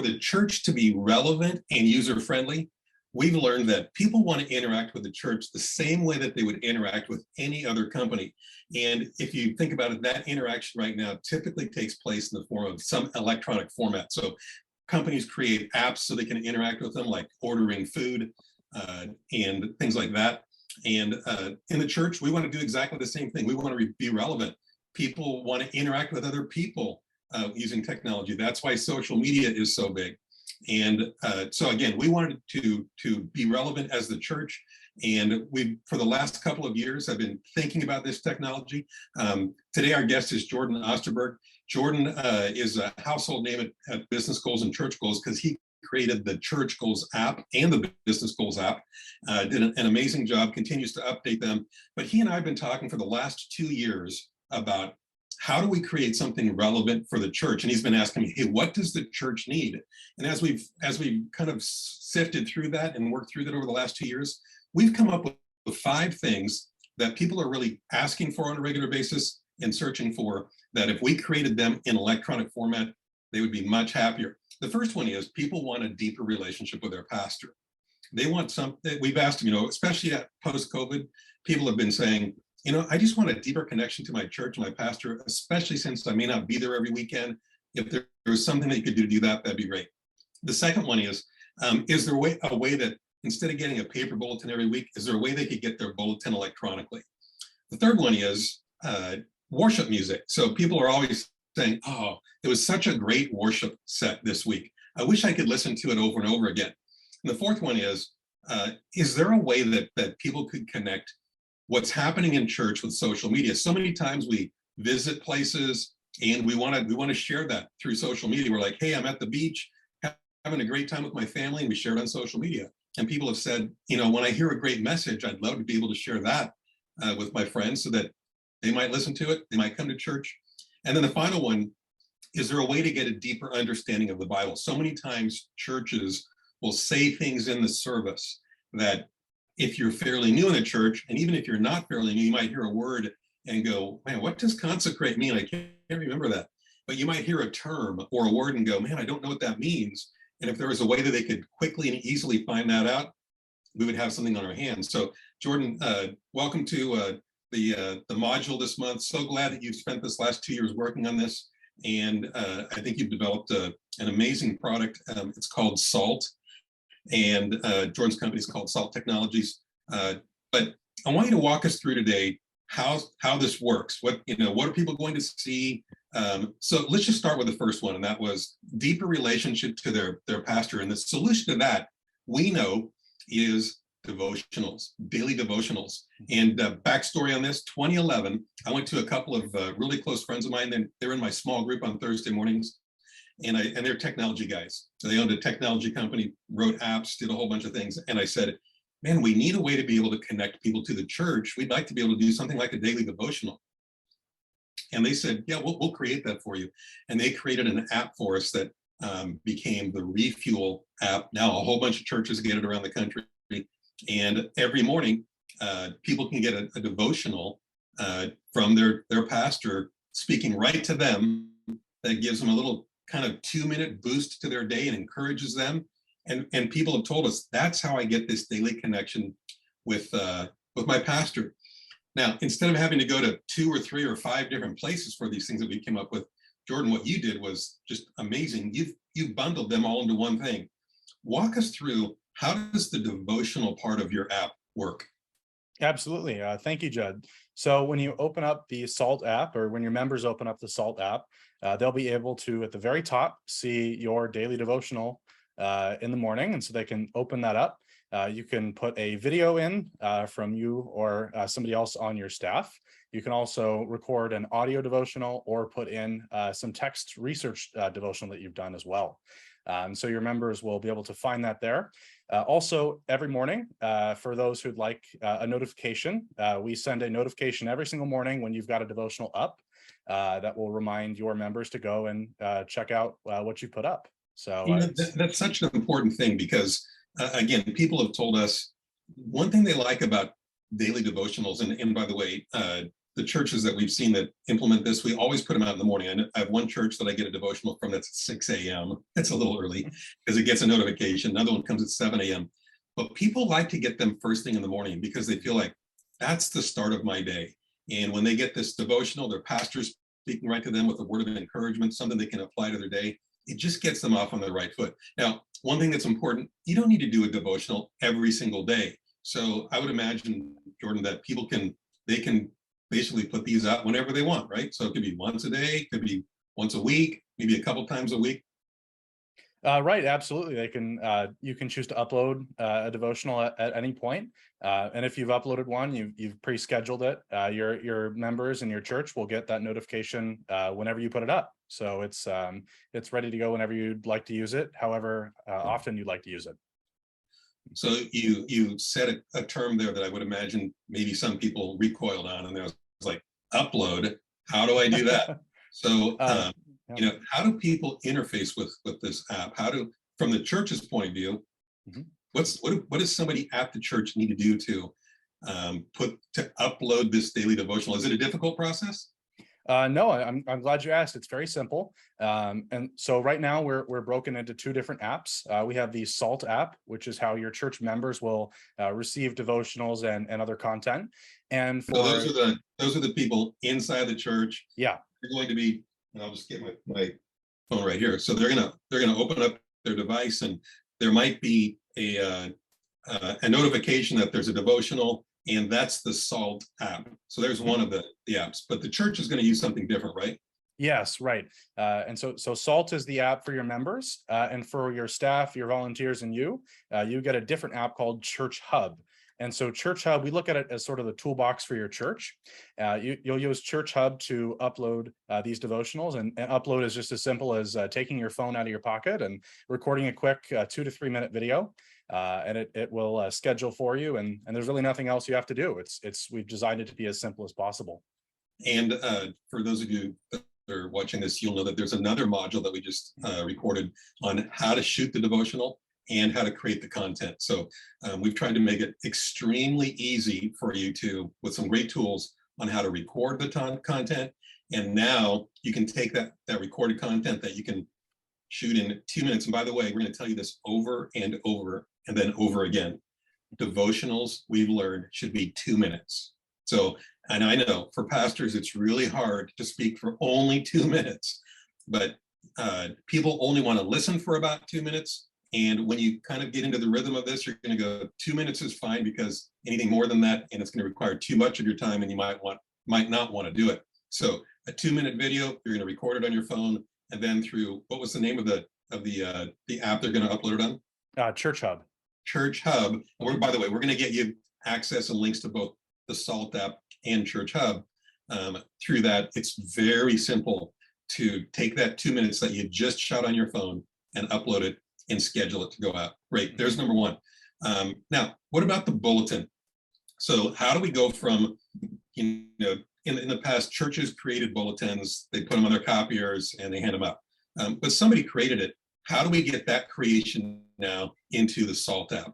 the church to be relevant and user-friendly, we've learned that people want to interact with the church the same way that they would interact with any other company. And if you think about it, that interaction right now typically takes place in the form of some electronic format. So companies create apps so they can interact with them, like ordering food and things like that. And in the church, we want to do exactly the same thing. We want to be relevant. People want to interact with other people using technology. That's why social media is so big. And so again, we wanted to be relevant as the church. And for the last couple of years, I've been thinking about this technology. Today, our guest is Jordan Osterberg. Jordan is a household name at Business Goals and Church Goals because he created the Church Goals app and the Business Goals app, did an amazing job, continues to update them. But he and I have been talking for the last 2 years about how do we create something relevant for the church? And he's been asking me, hey, what does the church need? And as we've kind of sifted through that and worked through that over the last 2 years, we've come up with 5 things that people are really asking for on a regular basis and searching for, that if we created them in electronic format, they would be much happier. The first one is people want a deeper relationship with their pastor. They want something, we've asked them, especially at post-COVID, people have been saying, I just want a deeper connection to my church, my pastor, especially since I may not be there every weekend. If there was something that you could do to do that, that'd be great. The second one is there a way that instead of getting a paper bulletin every week, is there a way they could get their bulletin electronically? The third one is worship music. So people are always saying, oh, it was such a great worship set this week. I wish I could listen to it over and over again. And the fourth one is there a way that people could connect what's happening in church with social media? So many times we visit places and we want to share that through social media. We're like, hey, I'm at the beach, having a great time with my family, and we share it on social media. And people have said, when I hear a great message, I'd love to be able to share that with my friends so that they might listen to it, they might come to church. And then the final one, is there a way to get a deeper understanding of the Bible? So many times churches will say things in the service that if you're fairly new in the church, and even if you're not fairly new, you might hear a word and go, man, what does consecrate mean? I can't remember that. But you might hear a term or a word and go, man, I don't know what that means. And if there was a way that they could quickly and easily find that out, we would have something on our hands. So Jordan, welcome to the module this month. So glad that you've spent this last 2 years working on this. And I think you've developed an amazing product. It's called SALT. And Jordan's company is called SALT Technologies. But I want you to walk us through today how this works. What are people going to see? So let's just start with the first one, and that was deeper relationship to their pastor. And the solution to that, we know, is devotionals, daily devotionals. And backstory on this: 2011, I went to a couple of really close friends of mine. They're in my small group on Thursday mornings. And they're technology guys. So they owned a technology company, wrote apps, did a whole bunch of things. And I said, man, we need a way to be able to connect people to the church. We'd like to be able to do something like a daily devotional. And they said, yeah, we'll create that for you. And they created an app for us that became the Refuel app. Now a whole bunch of churches get it around the country. And every morning, people can get a devotional from their pastor speaking right to them that gives them a little kind of 2-minute boost to their day and encourages them. And people have told us that's how I get this daily connection with my pastor. Now, instead of having to go to 2 or 3 or 5 different places for these things that we came up with, Jordan, what you did was just amazing. You've bundled them all into one thing. Walk us through, how does the devotional part of your app work? Absolutely. Thank you, Judd. So when you open up the SALT app, or when your members open up the SALT app, they'll be able to, at the very top, see your daily devotional in the morning. And so they can open that up. You can put a video in from you or somebody else on your staff. You can also record an audio devotional or put in some text research devotional that you've done as well. So your members will be able to find that there. Also, every morning, for those who'd like a notification, we send a notification every single morning when you've got a devotional up that will remind your members to go and check out what you put up. So that's such an important thing because, again, people have told us one thing they like about daily devotionals, and by the way, the churches that we've seen that implement this, we always put them out in the morning. I have one church that I get a devotional from that's at 6 a.m. It's a little early because it gets a notification. Another one comes at 7 a.m. But people like to get them first thing in the morning because they feel like that's the start of my day. And when they get this devotional, their pastor's speaking right to them with a word of encouragement, something they can apply to their day. It just gets them off on the right foot. Now, one thing that's important, you don't need to do a devotional every single day. So I would imagine, Jordan, that they can basically put these out whenever they want, right? So it could be once a day, could be once a week, maybe a couple times a week. Right, absolutely. You can choose to upload a devotional at any point. And if you've uploaded one, you've pre-scheduled it. Your members in your church will get that notification whenever you put it up. So it's ready to go whenever you'd like to use it, however often you'd like to use it. So you said a term there that I would imagine maybe some people recoiled on, and there was like, upload. How do I do that? So how do people interface with this app? From the church's point of view, what does somebody at the church need to do to upload this daily devotional? Is it a difficult process? No, I'm glad you asked. It's very simple. And so right now we're broken into two different apps. We have the SALT app, which is how your church members will receive devotionals and other content. And so those are the people inside the church. Yeah. They're going to be, and I'll just get my phone right here. So they're gonna open up their device, and there might be a notification that there's a devotional, and that's the SALT app. So there's one of the apps, but the church is going to use something different, right? Yes, right. And so SALT is the app for your members, and for your staff, your volunteers, and you get a different app called Church Hub. And so Church Hub, we look at it as sort of the toolbox for your church. You'll use Church Hub to upload these devotionals, and upload is just as simple as taking your phone out of your pocket and recording a quick 2 to 3 minute video. And it will schedule for you, and there's really nothing else you have to do. We've designed it to be as simple as possible. And for those of you that are watching this, you'll know that there's another module that we just recorded on how to shoot the devotional and how to create the content. So we've tried to make it extremely easy for you with some great tools on how to record the content. And now you can take that recorded content that you can shoot in 2 minutes. And by the way, we're going to tell you this over and over and then over again. Devotionals, we've learned, should be 2 minutes. So, and I know for pastors, it's really hard to speak for only 2 minutes, but people only want to listen for about 2 minutes. And when you kind of get into the rhythm of this, you're going to go 2 minutes is fine, because anything more than that, and it's going to require too much of your time, and you might not want to do it. So a 2 minute video, you're going to record it on your phone, and then through, what was the name of the app they're going to upload it on? Church Hub. Church Hub. And by the way, we're going to get you access and links to both the SALT app and Church Hub. Through that, it's very simple to take that 2 minutes that you just shot on your phone and upload it and schedule it to go out. Great. There's number one. Now, what about the bulletin? So how do we go from, in the past, churches created bulletins, they put them on their copiers and they hand them out. But somebody created it. How do we get that creation now into the SALT app?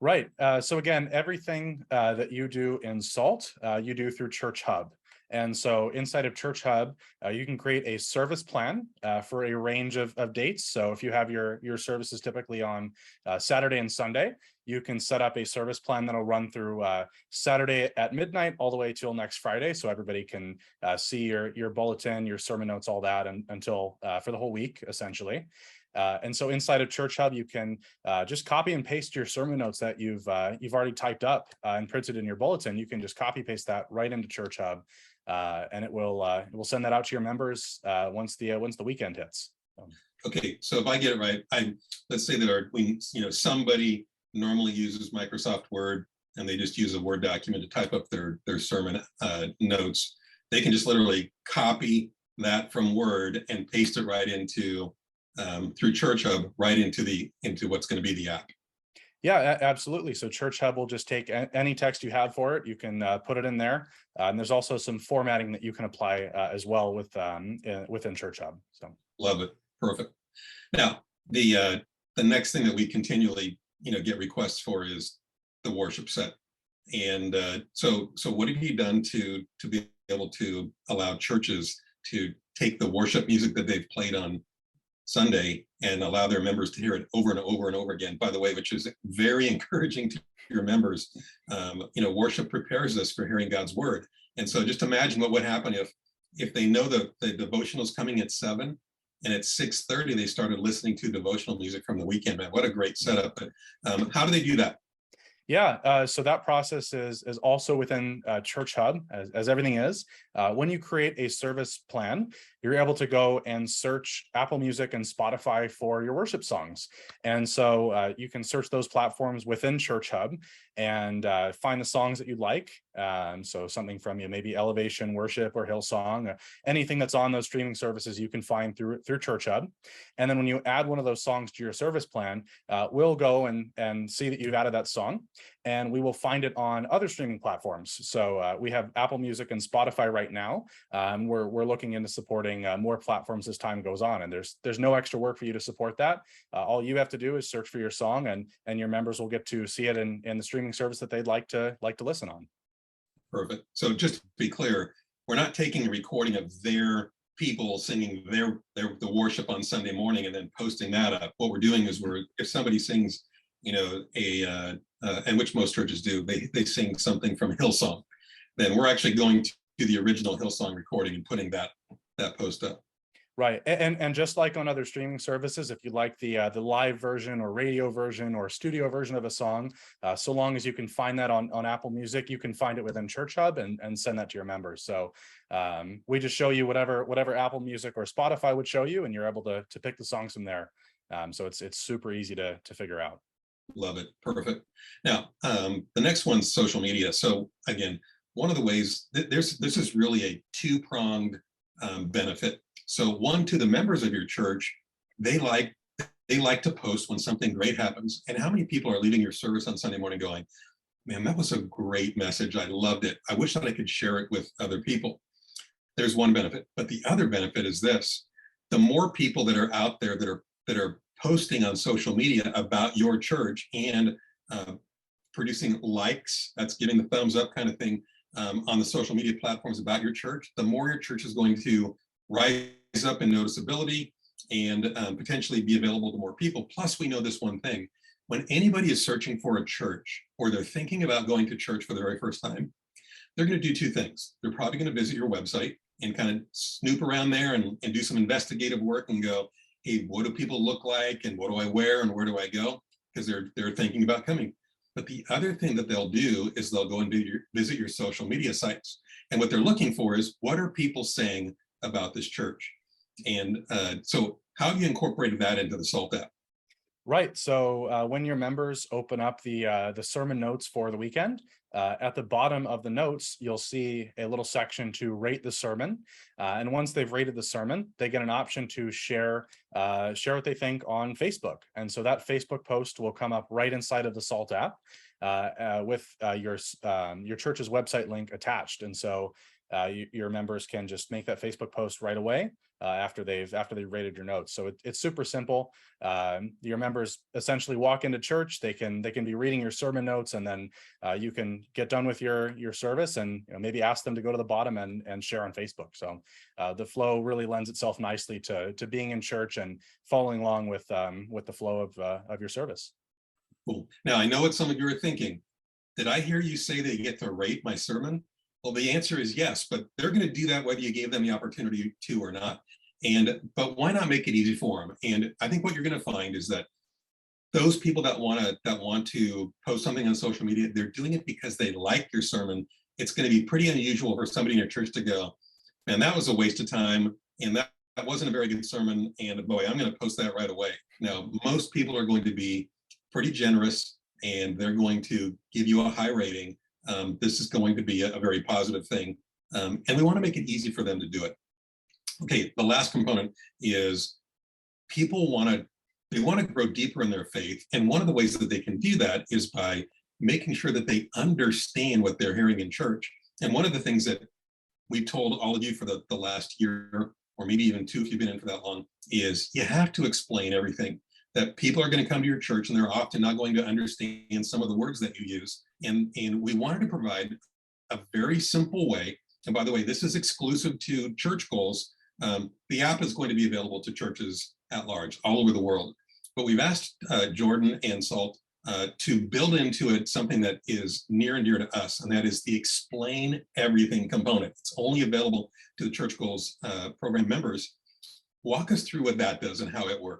Right. So again, everything that you do in SALT, you do through Church Hub. And so inside of Church Hub, you can create a service plan for a range of dates. So if you have your services typically on Saturday and Sunday, you can set up a service plan that'll run through Saturday at midnight all the way till next Friday. So everybody can see your bulletin, your sermon notes, all that until for the whole week, essentially. And so inside of Church Hub, you can just copy and paste your sermon notes that you've already typed up and printed in your bulletin. You can just copy paste that right into Church Hub, and it will send that out to your members once the weekend hits. Okay, so if I get it right, let's say that somebody normally uses Microsoft Word and they just use a Word document to type up their sermon notes. They can just literally copy that from Word and paste it right into through Church Hub right into what's going to be the app. Yeah, absolutely. So Church Hub will just take any text you have for it. You can put it in there, and there's also some formatting that you can apply as well within Church Hub. So love it, perfect. Now the next thing that we continually get requests for is the worship set, and so what have you done to be able to allow churches to take the worship music that they've played on Sunday and allow their members to hear it over and over and over again, by the way, which is very encouraging to your members. Worship prepares us for hearing God's word. And so just imagine what would happen if they know that the devotional is coming at 7 and at 6:30 they started listening to devotional music from the weekend. Man, what a great setup. But how do they do that? Yeah, so that process is also within Church Hub, as everything is. When you create a service plan, you're able to go and search Apple Music and Spotify for your worship songs. And so you can search those platforms within Church Hub and find the songs that you'd like. So something from maybe Elevation Worship or Hillsong, anything that's on those streaming services you can find through Church Hub. And then when you add one of those songs to your service plan, we'll go and see that you've added that song, and we will find it on other streaming platforms. So we have Apple Music and Spotify right now. We're looking into supporting more platforms as time goes on, and there's no extra work for you to support that. All you have to do is search for your song, and your members will get to see it in the streaming service that they'd like to listen on. Perfect. So just to be clear, we're not taking a recording of their people singing the worship on Sunday morning and then posting that up. What we're doing is if somebody sings, and which most churches do, they sing something from Hillsong, then we're actually going to the original Hillsong recording and putting that post up. Right, and just like on other streaming services, if you like the live version or radio version or studio version of a song, so long as you can find that on Apple Music, you can find it within Church Hub and send that to your members. So we just show you whatever Apple Music or Spotify would show you, and you're able to pick the songs from there. So it's super easy to figure out. Love it. Perfect. Now, the next one's social media. So again, one of the ways this is really a two-pronged benefit. So one, to the members of your church, they like to post when something great happens. And how many people are leaving your service on Sunday morning going, man, that was a great message. I loved it. I wish that I could share it with other people. There's one benefit. But the other benefit is this: the more people that are out there that are posting on social media about your church and producing likes, that's giving the thumbs up kind of thing, on the social media platforms about your church, the more your church is going to rise up in noticeability and potentially be available to more people. Plus, we know this one thing: when anybody is searching for a church or they're thinking about going to church for the very first time, they're going to do two things. They're probably going to visit your website and kind of snoop around there and do some investigative work and go, hey, what do people look like and what do I wear and where do I go? Because they're thinking about coming. But the other thing that they'll do is they'll go and visit your social media sites. And what they're looking for is, what are people saying about this church? And so how have you incorporated that into the SALT app? Right. So when your members open up the sermon notes for the weekend, at the bottom of the notes, you'll see a little section to rate the sermon. And once they've rated the sermon, they get an option to share what they think on Facebook. And so that Facebook post will come up right inside of the SALT app with your church's website link attached. And so your members can just make that Facebook post right away after they've rated your notes. So it's super simple. Your members essentially walk into church, they can be reading your sermon notes, and then you can get done with your service and maybe ask them to go to the bottom and share on Facebook. So the flow really lends itself nicely to being in church and following along with the flow of your service. Cool. Now, I know what some of you are thinking. Did I hear you say they get to rate my sermon? Well, the answer is yes, but they're going to do that whether you gave them the opportunity to or not. But why not make it easy for them? And I think what you're going to find is that those people that want to post something on social media, they're doing it because they like your sermon. It's going to be pretty unusual for somebody in your church to go, man, that was a waste of time, and that wasn't a very good sermon, and boy, I'm going to post that right away. Now, most people are going to be pretty generous, and they're going to give you a high rating. This is going to be a very positive thing, and we want to make it easy for them to do it. Okay, the last component is people want to grow deeper in their faith, and one of the ways that they can do that is by making sure that they understand what they're hearing in church. And one of the things that we've told all of you for the last year, or maybe even two if you've been in for that long, is you have to explain everything. That people are going to come to your church and they're often not going to understand some of the words that you use. And we wanted to provide a very simple way And by the way, this is exclusive to church goals. The app is going to be available to churches at large all over the world. But we've asked Jordan and Salt to build into it something that is near and dear to us, and that is the Explain Everything component. It's only available to the Church Goals program members. Walk us through what that does and how it works.